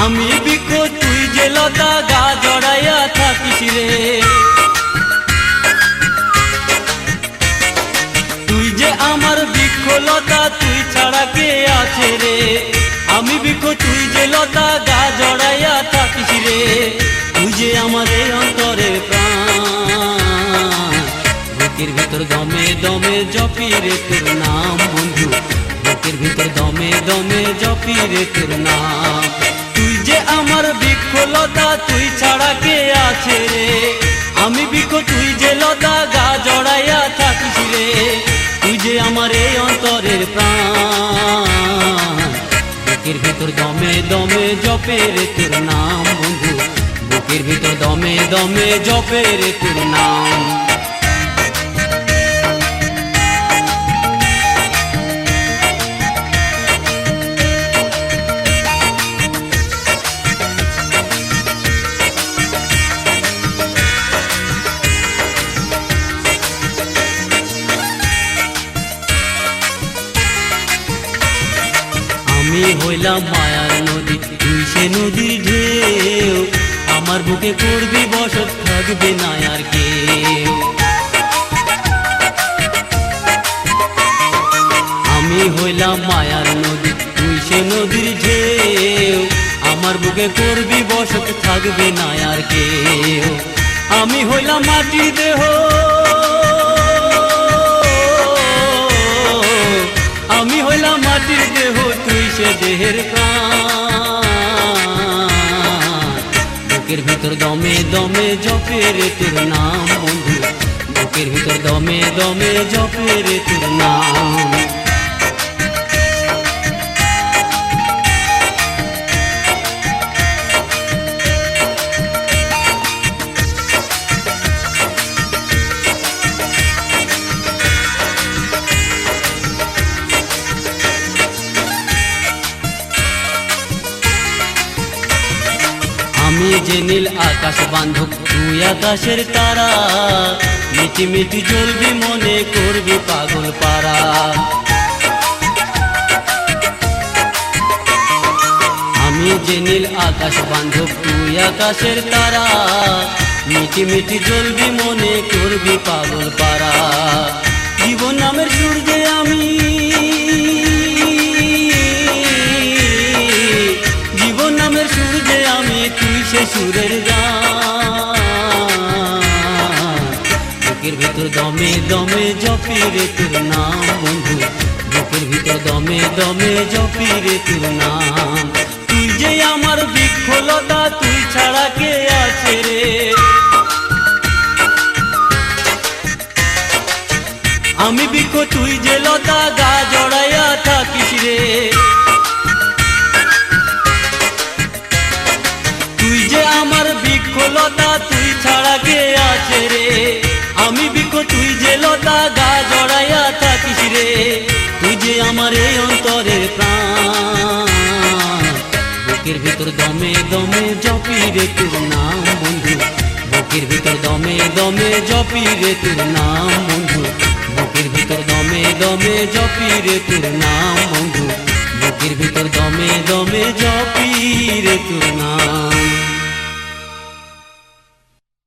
আমি বৃক্ষ তুই যে লতা, গা জড়াইয়া থাকিস রে। তুই যে আমার বৃক্ষ লতা, তুই ছাড়া কে আছে রে। আমি বৃক্ষ তুই যে লতা, গা জড়াইয়া থাকিস রে। তুই যে আমার এই অন্তরের প্রাণ, বুকের ভিতর দমে দমে জপি রে তোর নাম বন্ধু, বুকের ভিতর দমে দমে জপি রে তোর নাম। তুই যে আমার বৃক্ষ লতা, তুই ছাড়া কে আছে রে। আমি বৃক্ষ তুই যে লতা, গা জড়াইয়া থাকিস রে। তুই যে আমার এই অন্তরের প্রাণ, বুকের ভিতর দমে দমে জপে রে তোর নাম বন্ধু, বুকের ভিতর দমে দমে জপে রে তোর নাম। আমি হইলাম মায়ার নদী, তুই সে নদীর ঢেউ, আমার বুকে করবি বসত, থাকবে না আর কেউ। আমি হইলাম মায়ার নদী, তুই সে নদীর ঢেউ, আমার বুকে করবি বসত, থাকবে না আর কেউ। আমি হইলাম মাটির দেহ, আমি হইলাম মাটির দেহ, তুই সে দেহের প্রাণ, বুকের ভিতর দমে দমে জপে রে তোর নাম বন্ধু, বুকের ভিতর দমে দমে জপে রে তোর নাম। আমি যে নীল আকাশ বান্ধব, তুই আকাশের তারা, মিটি মিটি জ্বলবি মনে করবি পাগল পারা। আমি যে নীল আকাশ বান্ধব, তুই আকাশের তারা, মিটি মিটি জ্বলবি মনে করবি পাগল পারা। জীবন নামের সূর্যে আমি, জীবন নামের সূর্যে আমি, তুই সে সুরের গান, বুকের ভিতর দমে দমে জপি রে তোর নাম বন্ধু, বুকের ভিতর দমে দমে জপি রে তোর নাম। তুই যে আমার বৃক্ষ লতা, তুই ছাড়া কে আছে রে। আমি বৃক্ষ তুই যে লতা, গা জড়াইয়া থাকিস রে। তুই যে আমার বৃক্ষ লতা, তুই ছাড়া কে আছে রে। আমি বৃক্ষ তুই যে লতা, গা জড়াইয়া থাকিস রে। তুই যে আমার এই অন্তরের প্রাণ, বুকের ভিতর দমে দমে জপি রে তোর নাম বন্ধু, বুকের ভিতর দমে দমে জপি রে তোর নাম বন্ধু, বুকের ভিতর দমে দমে জপি রে তোর নাম বন্ধু, বুকের ভিতর দমে দমে জপি রে তোর নাম।